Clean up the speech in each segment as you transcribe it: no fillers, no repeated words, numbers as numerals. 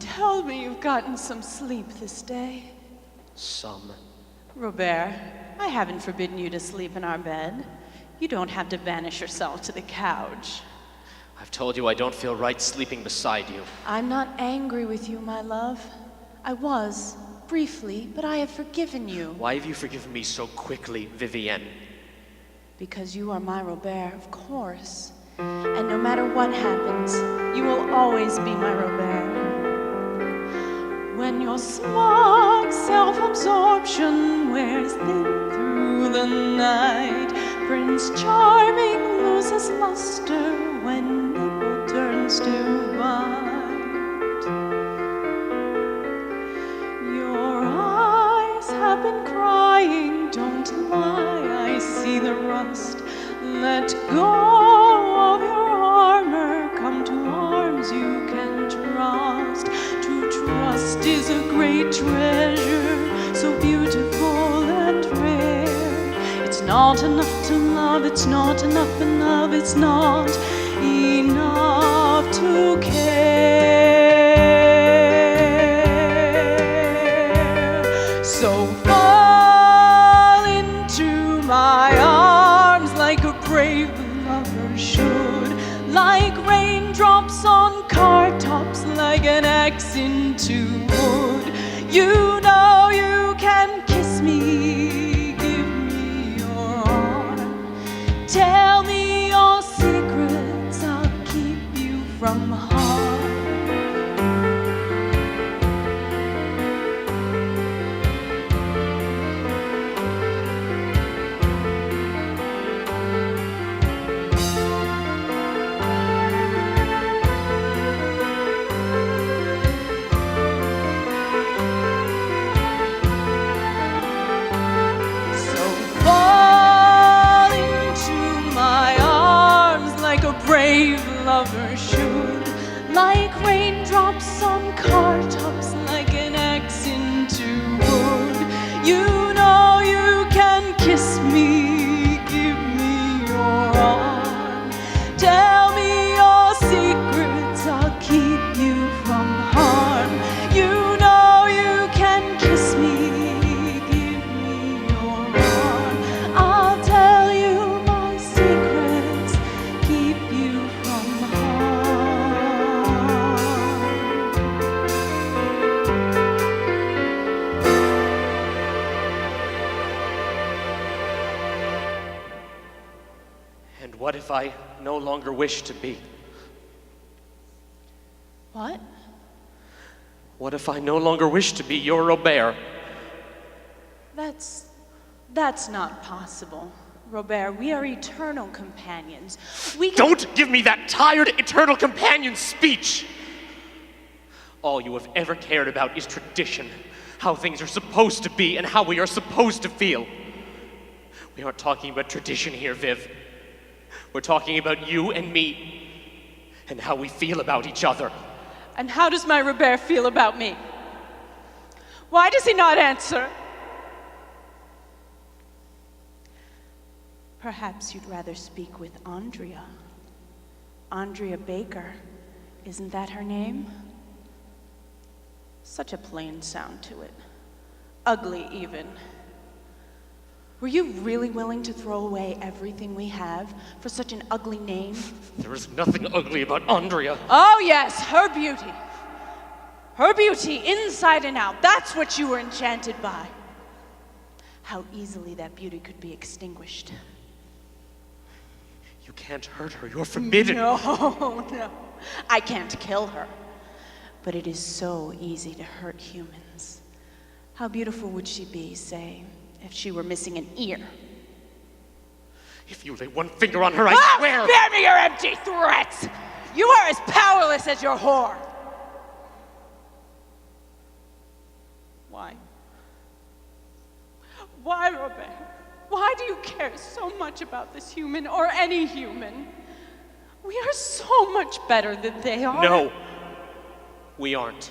Tell me you've gotten some sleep this day. Some. Robert, I haven't forbidden you to sleep in our bed. You don't have to banish yourself to the couch. I've told you I don't feel right sleeping beside you. I'm not angry with you, my love. I was, briefly, but I have forgiven you. Why have you forgiven me so quickly, Vivienne? Because you are my Robert, of course. And no matter what happens, you will always be my Robert. When your smug self-absorption wears thin through the night, Prince Charming loses luster when nipple turns to white. Your eyes have been crying, don't lie, I see the rust. Let go of your armor, come to arms you can trust. To trust is a great treasure, so beautiful and rare. It's not enough to love, it's not enough in love, it's not enough to care. So fall into my arms like a brave lover should, like raindrops on car tops, like an axe into wood. You know you can kiss me, give me your arm. Tell me your secrets, I'll keep you from harm. Brave lover should, like raindrops on car tops, like an axe into wood. You know you can kiss me, give me your arm. Tell me your secrets, I'll keep you from harm. You know you can kiss me, give me your arm. I'll tell you my secrets, keep you from harm. And what if I no longer wish to be? What? What if I no longer wish to be your Robert? That's not possible. Robert, we are eternal companions. We can... Don't give me that tired, eternal companion speech! All you have ever cared about is tradition, how things are supposed to be and how we are supposed to feel. We aren't talking about tradition here, Viv. We're talking about you and me, and how we feel about each other. And how does my Robert feel about me? Why does he not answer? Perhaps you'd rather speak with Andrea. Andrea Baker. Isn't that her name? Such a plain sound to it. Ugly, even. Were you really willing to throw away everything we have for such an ugly name? There is nothing ugly about Andrea. Oh yes, her beauty. Her beauty, inside and out. That's what you were enchanted by. How easily that beauty could be extinguished. You can't hurt her. You're forbidden. No, no. I can't kill her. But it is so easy to hurt humans. How beautiful would she be, say, if she were missing an ear? If you lay one finger on her, I swear! Spare me your empty threats! You are as powerless as your whore! Why? Why, Robert? Why do you care so much about this human, or any human? We are so much better than they are. No, we aren't.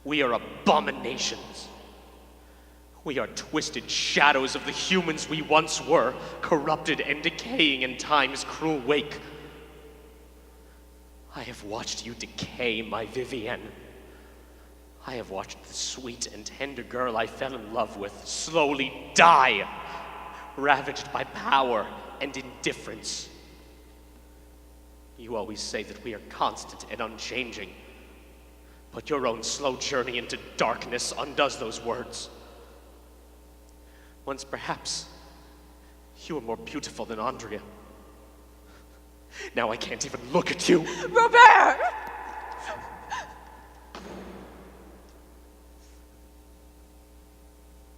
We are abominations. We are twisted shadows of the humans we once were, corrupted and decaying in time's cruel wake. I have watched you decay, my Vivienne. I have watched the sweet and tender girl I fell in love with slowly die, ravaged by power and indifference. You always say that we are constant and unchanging, but your own slow journey into darkness undoes those words. Once perhaps, you were more beautiful than Andrea. Now I can't even look at you. Robert!